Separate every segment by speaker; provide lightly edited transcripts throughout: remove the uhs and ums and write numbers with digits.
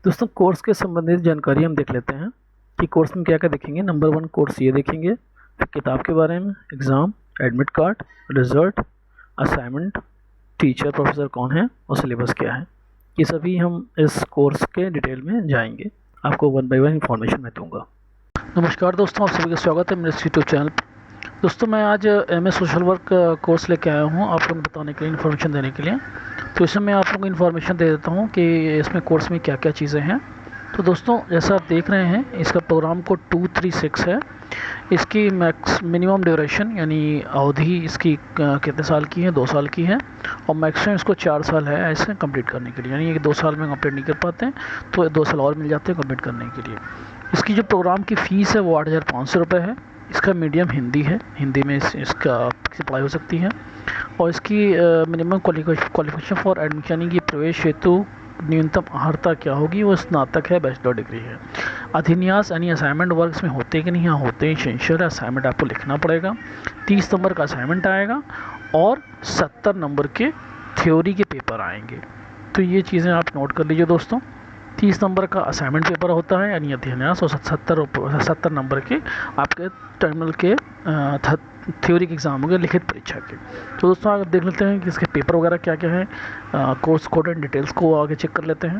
Speaker 1: दोस्तों कोर्स के संबंधित जानकारी हम देख लेते हैं कि कोर्स में क्या क्या देखेंगे। नंबर 1 कोर्स ये देखेंगे, फिर किताब के बारे में, exam, admit card, result, assignment, teacher professor कौन है और सिलेबस क्या है। ये सभी हम इस कोर्स के डिटेल में जाएंगे, आपको 1 बाय 1 इन्फॉर्मेशन मैं दूंगा। नमस्कार दोस्तों, आप सभी का स्वागत है मेरे यूट्यूब चैनल पर। दोस्तों मैं आज एमए सोशल वर्क कोर्स लेके आया हूँ आप लोगों को बताने के लिए, इन्फॉर्मेशन देने के लिए। तो इसमें मैं आप लोगों को इन्फॉर्मेशन दे देता हूँ कि इसमें कोर्स में क्या क्या चीज़ें हैं। तो दोस्तों जैसा आप देख रहे हैं, इसका प्रोग्राम कोड 236 है। इसकी मिनिमम ड्यूरेशन यानी अवधि इसकी कितने साल की है, 2 साल की है। और मैक्सिमम इसको 4 साल है ऐसे कंप्लीट करने के लिए, यानी कि 2 साल में कंप्लीट नहीं कर पाते हैं तो 2 साल और मिल जाते हैं कंप्लीट करने के लिए। इसकी जो प्रोग्राम की फ़ीस है वो 8,500 रुपये है। इसका मीडियम हिंदी है, हिंदी में इसका पढ़ाई हो सकती है। और इसकी मिनिमम क्वालिफिकेशन फॉर एडमिशन की प्रवेश हेतु न्यूनतम अर्हता क्या होगी, वो स्नातक है, बैचलर डिग्री है। अधिन्यास यानी असाइनमेंट वर्क इसमें होते कि नहीं, यहाँ होते हैं। शेंशर असाइनमेंट आपको लिखना पड़ेगा, 30 नंबर का असाइनमेंट आएगा और 70 नंबर के थ्योरी के पेपर आएंगे। तो ये चीज़ें आप नोट कर लीजिए दोस्तों। 30 नंबर का असाइनमेंट पेपर होता है यानी अध्ययन्यास, और 70 नंबर के आपके टर्मिनल के थ्योरी के एग्ज़ाम हो गए, लिखित परीक्षा के। तो दोस्तों आप देख लेते हैं कि इसके पेपर वगैरह क्या क्या है, कोर्स कोड एंड डिटेल्स को आगे चेक कर लेते हैं।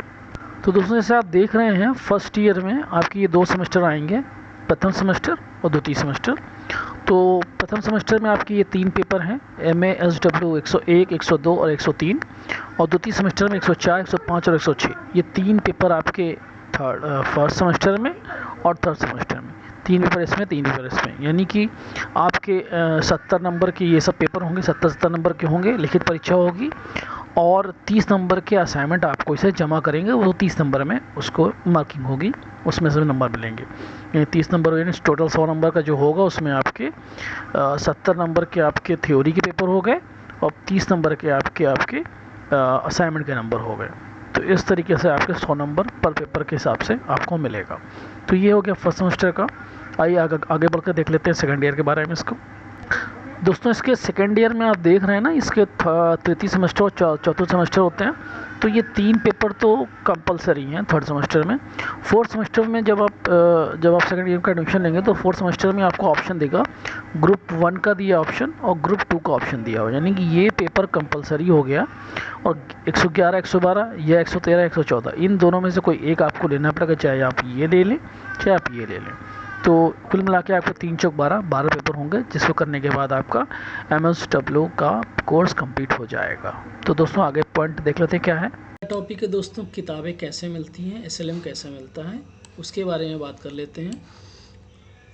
Speaker 1: तो दोस्तों जैसे आप देख रहे हैं, फर्स्ट ईयर में आपके ये 2 सेमेस्टर आएंगे, प्रथम सेमेस्टर और द्वितीय सेमेस्टर। तो प्रथम सेमेस्टर में आपकी ये 3 पेपर हैं, MASW 101, 102 और 103। और द्वितीय सेमेस्टर में 104, 105 और 106। ये 3 पेपर आपके फर्स्ट सेमेस्टर में और थर्ड सेमेस्टर में। 3 पेपर इसमें, 3 पेपर इसमें, यानी कि आपके 70 नंबर के ये सब पेपर होंगे, 70 नंबर के होंगे, लिखित परीक्षा होगी। और 30 नंबर के असाइनमेंट आपको इसे जमा करेंगे, वो 30 नंबर में उसको मार्किंग होगी, उसमें से नंबर मिलेंगे। यानी 30 नंबर यानी टोटल 100 नंबर का जो होगा, उसमें आपके 70 नंबर के आपके थ्योरी के पेपर हो गए और 30 नंबर के आपके असाइनमेंट के नंबर हो गए। तो इस तरीके से आपके 100 नंबर पर पेपर के हिसाब से आपको मिलेगा। तो ये हो गया फर्स्ट सेमेस्टर का। आइए आगे बढ़कर देख लेते हैं सेकेंड ईयर के बारे में। इसको दोस्तों इसके सेकेंड ईयर में आप देख रहे हैं ना, इसके तृतीय सेमेस्टर और चौथे सेमेस्टर होते हैं। तो ये 3 पेपर तो कंपलसरी हैं थर्ड सेमेस्टर में। फोर्थ सेमेस्टर में जब आप सेकेंड ईयर का एडमिशन लेंगे तो फोर्थ सेमेस्टर में आपको ऑप्शन देगा, ग्रुप 1 का दिया ऑप्शन और ग्रुप 2 का ऑप्शन दिया हो, यानी कि ये पेपर कंपलसरी हो गया। और 111, 112 या 113, 114 इन दोनों में से कोई एक आपको लेना पड़ेगा, चाहे आप ये ले लें चाहे आप ये ले लें। तो कुल मिला के आपको 3 चौक 12 पेपर होंगे, जिसको करने के बाद आपका MSW का कोर्स कंप्लीट हो जाएगा। तो दोस्तों आगे पॉइंट देख लेते हैं क्या है।
Speaker 2: टॉपिक है दोस्तों, किताबें कैसे मिलती हैं, SLM कैसे मिलता है, उसके बारे में बात कर लेते हैं।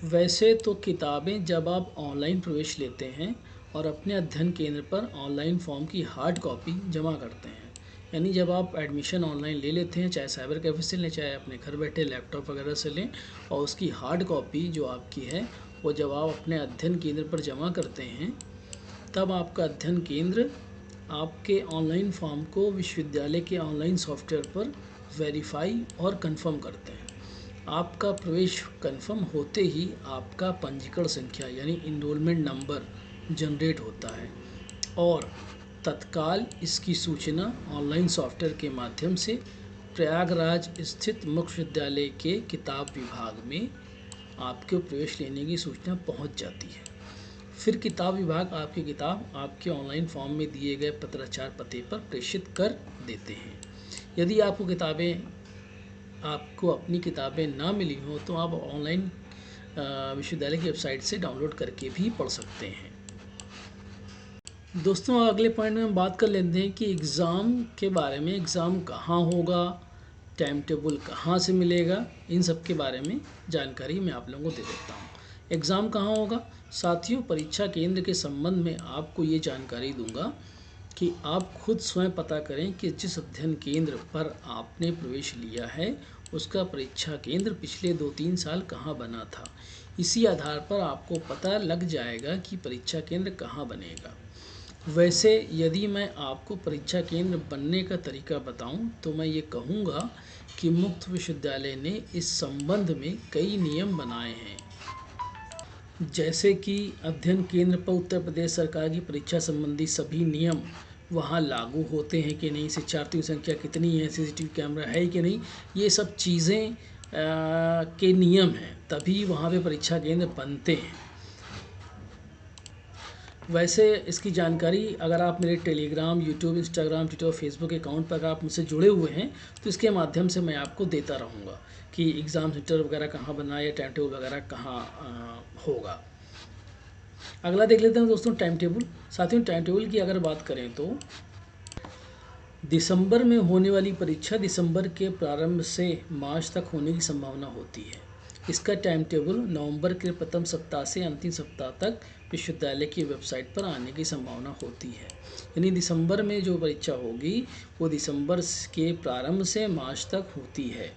Speaker 2: वैसे तो किताबें जब आप ऑनलाइन प्रवेश लेते हैं और अपने अध्ययन केंद्र पर ऑनलाइन फॉर्म की हार्ड कॉपी जमा करते हैं, यानी जब आप एडमिशन ऑनलाइन ले लेते हैं, चाहे साइबर कैफे से लें चाहे अपने घर बैठे लैपटॉप वगैरह से लें, और उसकी हार्ड कॉपी जो आपकी है वो जब आप अपने अध्ययन केंद्र पर जमा करते हैं, तब आपका अध्ययन केंद्र आपके ऑनलाइन फॉर्म को विश्वविद्यालय के ऑनलाइन सॉफ्टवेयर पर वेरीफाई और कंफर्म करते हैं। आपका प्रवेश कंफर्म होते ही आपका पंजीकरण संख्या यानी इनरोलमेंट नंबर जनरेट होता है और तत्काल इसकी सूचना ऑनलाइन सॉफ्टवेयर के माध्यम से प्रयागराज स्थित मुख्य विद्यालय के किताब विभाग में आपके प्रवेश लेने की सूचना पहुंच जाती है। फिर किताब विभाग आपकी किताब आपके ऑनलाइन फॉर्म में दिए गए पत्राचार पते पर प्रेषित कर देते हैं। यदि आपको अपनी किताबें ना मिली हो तो आप ऑनलाइन विश्वविद्यालय की वेबसाइट से डाउनलोड करके भी पढ़ सकते हैं। दोस्तों अगले पॉइंट में हम बात कर लेते हैं कि एग्ज़ाम के बारे में। एग्ज़ाम कहाँ होगा, टाइम टेबल कहाँ से मिलेगा, इन सब के बारे में जानकारी मैं आप लोगों को दे देता हूँ। एग्ज़ाम कहाँ होगा साथियों, परीक्षा केंद्र के संबंध में आपको ये जानकारी दूंगा कि आप खुद स्वयं पता करें कि जिस अध्ययन केंद्र पर आपने प्रवेश लिया है उसका परीक्षा केंद्र पिछले 2-3 साल कहाँ बना था। इसी आधार पर आपको पता लग जाएगा कि परीक्षा केंद्र कहाँ बनेगा। वैसे यदि मैं आपको परीक्षा केंद्र बनने का तरीका बताऊं तो मैं ये कहूँगा कि मुक्त विश्वविद्यालय ने इस संबंध में कई नियम बनाए हैं, जैसे कि अध्ययन केंद्र पर उत्तर प्रदेश सरकार की परीक्षा संबंधी सभी नियम वहाँ लागू होते हैं कि नहीं, शिक्षार्थियों की संख्या कितनी है, सीसीटीवी कैमरा है कि नहीं, ये सब चीज़ें के नियम हैं, तभी वहाँ पे परीक्षा केंद्र बनते हैं। वैसे इसकी जानकारी अगर आप मेरे Telegram, YouTube, Instagram, Twitter, Facebook account पर अगर आप मुझसे जुड़े हुए हैं तो इसके माध्यम से मैं आपको देता रहूँगा कि एग्ज़ाम सेंटर वगैरह कहाँ बनना है या टाइम टेबल वगैरह कहाँ होगा। अगला देख लेते हैं दोस्तों टाइम टेबल। साथियों, टाइम टेबल की अगर बात करें तो दिसंबर में होने वाली परीक्षा दिसंबर के प्रारंभ से मार्च तक होने की संभावना होती है। इसका टाइम टेबल नवंबर के प्रथम सप्ताह से अंतिम सप्ताह तक विश्वविद्यालय की वेबसाइट पर आने की संभावना होती है। यानी दिसंबर में जो परीक्षा होगी वो दिसंबर के प्रारंभ से मार्च तक होती है,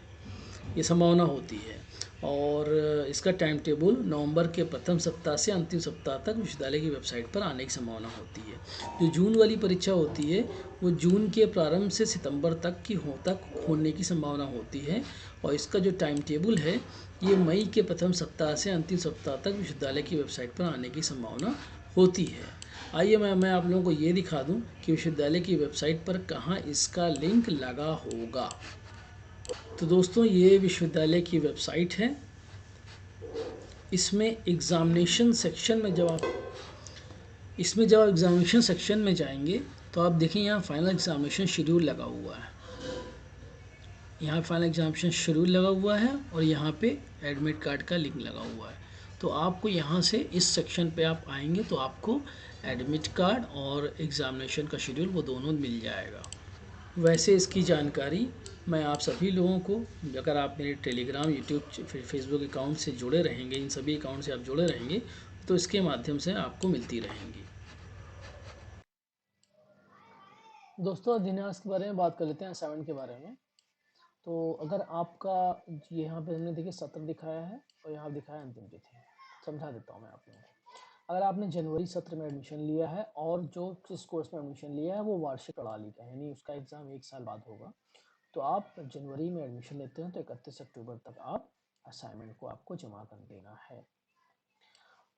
Speaker 2: ये संभावना होती है। और इसका टाइम टेबल नवंबर के प्रथम सप्ताह से अंतिम सप्ताह तक विश्वविद्यालय की वेबसाइट पर आने की संभावना होती है। जो जून वाली परीक्षा होती है वो जून के प्रारंभ से सितंबर तक होने की संभावना होती है। और इसका जो टाइम टेबल है ये मई के प्रथम सप्ताह से अंतिम सप्ताह तक विश्वविद्यालय की वेबसाइट पर आने की संभावना होती है। आइए मैं आप लोगों को ये दिखा दूं कि विश्वविद्यालय की वेबसाइट पर कहाँ इसका लिंक लगा होगा। तो दोस्तों, ये विश्वविद्यालय की वेबसाइट है। इसमें एग्ज़ामिनेशन सेक्शन में जब एग्ज़ामिनेशन सेक्शन में जाएंगे तो आप देखें यहाँ फाइनल एग्ज़ामिनेशन शेड्यूल लगा हुआ है। यहाँ फाइनल एग्ज़ामिनेशन शेड्यूल लगा हुआ है और यहाँ पे एडमिट कार्ड का लिंक लगा हुआ है। तो आपको यहाँ से इस सेक्शन पे आप आएंगे तो आपको एडमिट कार्ड और एग्ज़ामिनेशन का शेड्यूल वो दोनों मिल जाएगा। वैसे इसकी जानकारी मैं आप सभी लोगों को, अगर आप मेरे टेलीग्राम, यूट्यूब, फिर फेसबुक अकाउंट से जुड़े रहेंगे, इन सभी अकाउंट से आप जुड़े रहेंगे तो इसके माध्यम से आपको मिलती रहेंगी। दोस्तों, अध्यान्यास के बारे में बात कर लेते हैं, असाइनमेंट के बारे में। तो अगर आपका यहाँ पे हमने देखिए सत्र दिखाया है और यहाँ दिखाया अंतिम तिथि। समझा देता हूँ मैं आप लोगों को। अगर आपने जनवरी सत्र में एडमिशन लिया है और जो जिस कोर्स में एडमिशन लिया है वो वार्षिक प्रणाली का, यानी उसका एग्ज़ाम 1 साल बाद होगा, तो आप जनवरी में एडमिशन लेते हैं तो 31 अक्टूबर तक आप असाइनमेंट को आपको जमा कर देना है।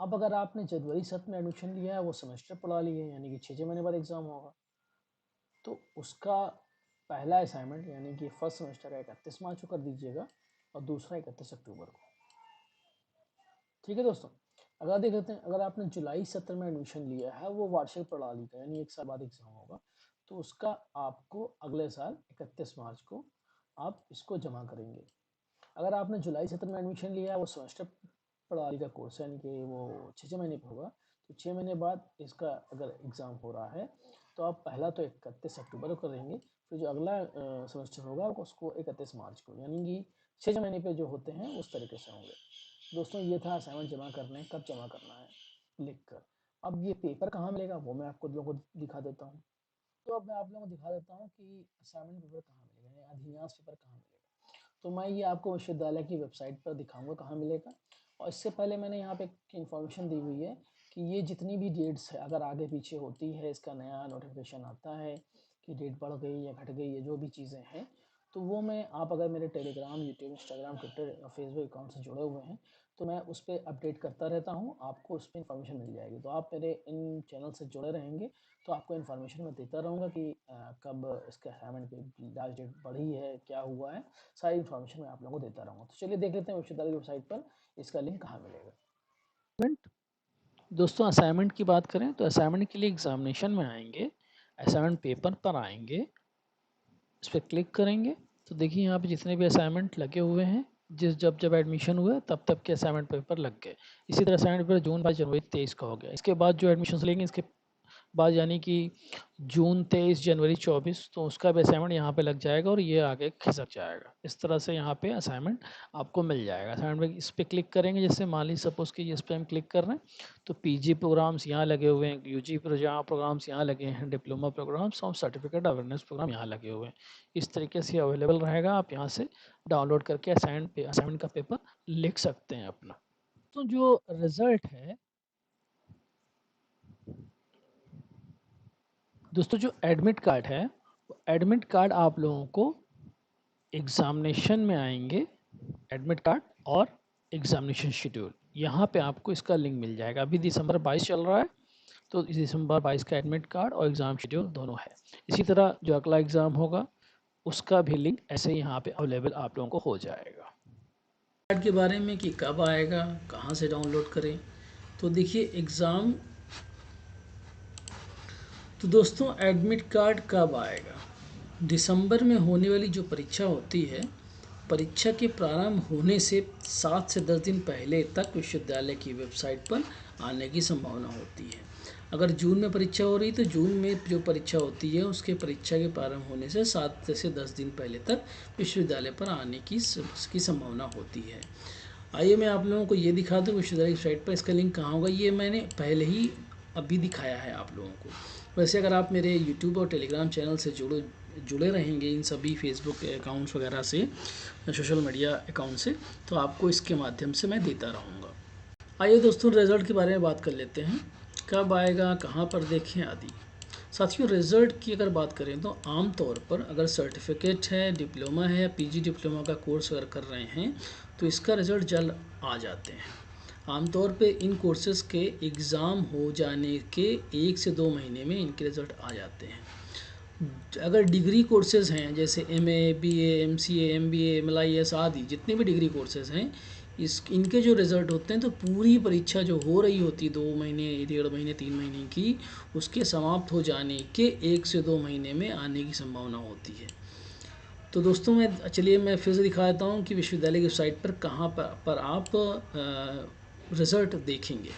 Speaker 2: अब अगर आपने जनवरी सत्र में एडमिशन लिया है वो सेमेस्टर प्रणाली है, यानी कि 6 महीने बाद एग्ज़ाम होगा, तो उसका पहला असाइनमेंट यानी कि फर्स्ट सेमेस्टर का 31 मार्च को कर दीजिएगा और दूसरा 31 अक्टूबर को। ठीक है दोस्तों। अगर देख लेते हैं, अगर आपने जुलाई सत्र में एडमिशन लिया है वो वार्षिक प्रणाली का, यानी 1 साल बाद एग्जाम होगा, तो उसका आपको अगले साल 31 मार्च को आप इसको जमा करेंगे। अगर आपने जुलाई सत्र में एडमिशन लिया है वो सेमेस्टर प्रणाली का कोर्स है, यानी कि वो 6 महीने पर होगा, तो 6 महीने बाद इसका अगर एग्ज़ाम हो रहा है तो आप पहला तो 31 अक्टूबर को करेंगे, फिर जो अगला सेमेस्टर होगा उसको 31 मार्च को, यानी कि 6 महीने पे जो होते हैं उस तरीके से होंगे। दोस्तों, ये था असाइनमेंट जमा करने, कब जमा करना है लिख कर। अब ये पेपर कहाँ मिलेगा वो मैं आपको लोगों को दिखा देता हूँ। तो अब मैं आप लोगों को दिखा देता हूँ कि असाइनमेंट पेपर कहाँ मिलेगा, यानी अध्यान्यास पेपर कहाँ मिलेगा। तो मैं ये आपको विश्वविद्यालय की वेबसाइट पर दिखाऊंगा कहाँ मिलेगा। और इससे पहले मैंने यहाँ पे इन्फॉर्मेशन दी हुई है कि ये जितनी भी डेट्स है अगर आगे पीछे होती है, इसका नया नोटिफिकेशन आता है कि डेट बढ़ गई या घट गई है, जो भी चीज़ें हैं, तो वो मैं आप अगर मेरे टेलीग्राम, यूट्यूब, इंस्टाग्राम, ट्विटर और फेसबुक अकाउंट से जुड़े हुए हैं तो मैं उस पर अपडेट करता रहता हूँ, आपको उस पर इन्फॉर्मेशन मिल जाएगी। तो आप मेरे इन चैनल से जुड़े रहेंगे तो आपको इन्फॉर्मेशन मैं देता रहूँगा कि कब इसके असाइनमेंट की लास्ट डेट बढ़ी है, क्या हुआ है, सारी इन्फॉर्मेशन मैं आप लोगों को देता रहूँगा। तो चलिए देख लेते हैं विश्वविद्यालय की वेबसाइट पर इसका लिंक कहाँ मिलेगा। दोस्तों, असाइनमेंट की बात करें तो असाइनमेंट के लिए एग्जामिनेशन में आएंगे, असाइनमेंट पेपर पर आएंगे, इस पर क्लिक करेंगे तो देखिए यहाँ पे जितने भी असाइनमेंट लगे हुए हैं, जब एडमिशन हुआ तब के असाइनमेंट पेपर लग गए। इसी तरह असाइनमेंट पेपर जून 22 जनवरी 23 का हो गया। इसके बाद जो एडमिशन लेंगे इसके बाद यानी कि जून 23 जनवरी 24, तो उसका भी असाइनमेंट यहाँ पे लग जाएगा और ये आगे खिसक जाएगा। इस तरह से यहाँ पे असाइनमेंट आपको मिल जाएगा। असाइनमेंट इस पर क्लिक करेंगे, जैसे मान लीजिए सपोज़ कि इस पर हम क्लिक कर रहे हैं तो पीजी प्रोग्राम्स यहाँ लगे हुए हैं, यूजी प्रोग्राम्स यहाँ लगे हैं, डिप्लोमा प्रोग्राम्स और सर्टिफिकेट अवेयरनेस प्रोग्राम यहाँ लगे हुए हैं। इस तरीके से अवेलेबल रहेगा, आप यहाँ से डाउनलोड करके असाइनमेंट का पेपर लिख सकते हैं अपना। तो जो रिज़ल्ट है दोस्तों, जो एडमिट कार्ड है, एडमिट कार्ड आप लोगों को एग्ज़ामिनेशन में आएंगे, एडमिट कार्ड और एग्ज़ामिनेशन शेड्यूल, यहाँ पे आपको इसका लिंक मिल जाएगा। अभी दिसंबर 22 चल रहा है
Speaker 1: तो इस दिसंबर 22 का एडमिट कार्ड और एग्ज़ाम शेड्यूल दोनों है। इसी तरह जो अगला एग्ज़ाम होगा उसका भी लिंक ऐसे यहाँ पे अवेलेबल आप लोगों को हो जाएगा।
Speaker 2: कार्ड के बारे में कि कब आएगा, कहाँ से डाउनलोड करें, तो देखिए एग्ज़ाम, तो दोस्तों एडमिट कार्ड कब आएगा? दिसंबर में होने वाली जो परीक्षा होती है, परीक्षा के प्रारंभ होने से 7 से 10 दिन पहले तक विश्वविद्यालय की वेबसाइट पर आने की संभावना होती है। अगर जून में परीक्षा हो रही तो जून में जो परीक्षा होती है उसके परीक्षा के प्रारंभ होने से 7 से 10 दिन पहले तक विश्वविद्यालय पर आने की संभावना होती है। आइए मैं आप लोगों को ये दिखा दूँ विश्वविद्यालय की वेबसाइट पर इसका लिंक कहाँ होगा। ये मैंने पहले ही अभी दिखाया है आप लोगों को। वैसे अगर आप मेरे यूट्यूब और टेलीग्राम चैनल से जुड़े रहेंगे इन सभी फेसबुक अकाउंट्स वगैरह से, सोशल मीडिया अकाउंट से, तो आपको इसके माध्यम से मैं देता रहूँगा। आइए दोस्तों रिज़ल्ट के बारे में बात कर लेते हैं, कब आएगा, कहाँ पर देखें आदि। साथियों रिज़ल्ट की अगर बात करें तो आम तौर पर अगर सर्टिफिकेट है, डिप्लोमा है या पीजी डिप्लोमा का कोर्स अगर कर रहे हैं तो इसका रिज़ल्ट जल्द आ जाते हैं। आमतौर पे इन कोर्सेज़ के एग्ज़ाम हो जाने के 1 से 2 महीने में इनके रिज़ल्ट आ जाते हैं। अगर डिग्री कोर्सेज़ हैं जैसे MA, BA, MCA, MBA, MLIS आदि जितने भी डिग्री कोर्सेज़ हैं, इनके जो रिज़ल्ट होते हैं तो पूरी परीक्षा जो हो रही होती है 2 महीने, 1.5 महीने, 3 महीने की, उसके समाप्त हो जाने के 1 से 2 महीने में आने की संभावना होती है। तो दोस्तों चलिए मैं फिर से दिखा देता हूँ कि विश्वविद्यालय की वेबसाइट पर कहाँ पर आप रिज़ल्ट देखेंगे।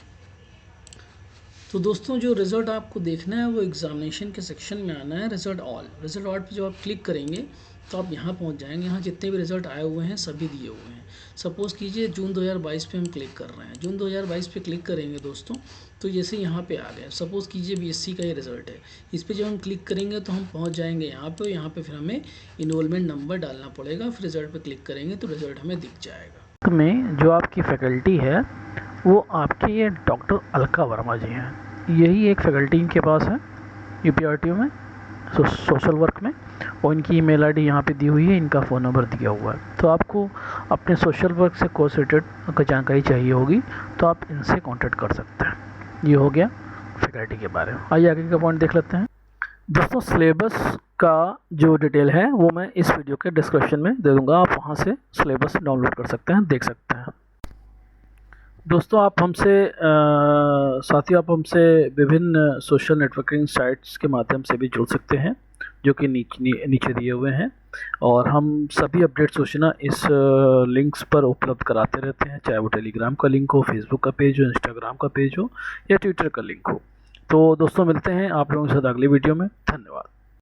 Speaker 2: तो दोस्तों जो रिज़ल्ट आपको देखना है वो एग्ज़ामिनेशन के सेक्शन में आना है, रिज़ल्ट ऑल पर जब आप क्लिक करेंगे तो आप यहाँ पहुँच जाएंगे। यहाँ जितने भी रिज़ल्ट आए हुए हैं सभी दिए हुए हैं। सपोज़ कीजिए जून 2022 पे हम क्लिक कर रहे हैं, जून 2022 पे क्लिक करेंगे दोस्तों तो जैसे यहाँ पे आ गया। सपोज़ कीजिए BSc का ये रिज़ल्ट है, इस पर जब हम क्लिक करेंगे तो हम पहुँच जाएंगे यहाँ पे फिर हमें इनरोलमेंट नंबर डालना पड़ेगा, फिर रिज़ल्ट पर क्लिक करेंगे तो रिज़ल्ट हमें दिख जाएगा।
Speaker 1: में जो आपकी फैकल्टी है वो आपके ये डॉक्टर अलका वर्मा जी हैं। यही एक फैकल्टी इनके पास है UPRTU में सोशल वर्क में, और इनकी ईमेल आईडी यहाँ पे दी हुई है, इनका फ़ोन नंबर दिया हुआ है। तो आपको अपने सोशल वर्क से कोर्स रिलेटेड जानकारी चाहिए होगी तो आप इनसे कांटेक्ट कर सकते हैं। ये हो गया फैकल्टी के बारे में। आइए आगे का पॉइंट देख लेते हैं। दोस्तों सिलेबस का जो डिटेल है वो मैं इस वीडियो के डिस्क्रिप्शन में दे दूँगा, आप वहाँ से सिलेबस डाउनलोड कर सकते हैं, देख सकते हैं। दोस्तों आप हमसे विभिन्न सोशल नेटवर्किंग साइट्स के माध्यम से भी जुड़ सकते हैं जो कि नीचे दिए हुए हैं, और हम सभी अपडेट सूचना इस लिंक्स पर उपलब्ध कराते रहते हैं, चाहे वो टेलीग्राम का लिंक हो, फेसबुक का पेज हो, इंस्टाग्राम का पेज हो या ट्विटर का लिंक हो। तो दोस्तों मिलते हैं आप लोगों के साथ अगली वीडियो में। धन्यवाद।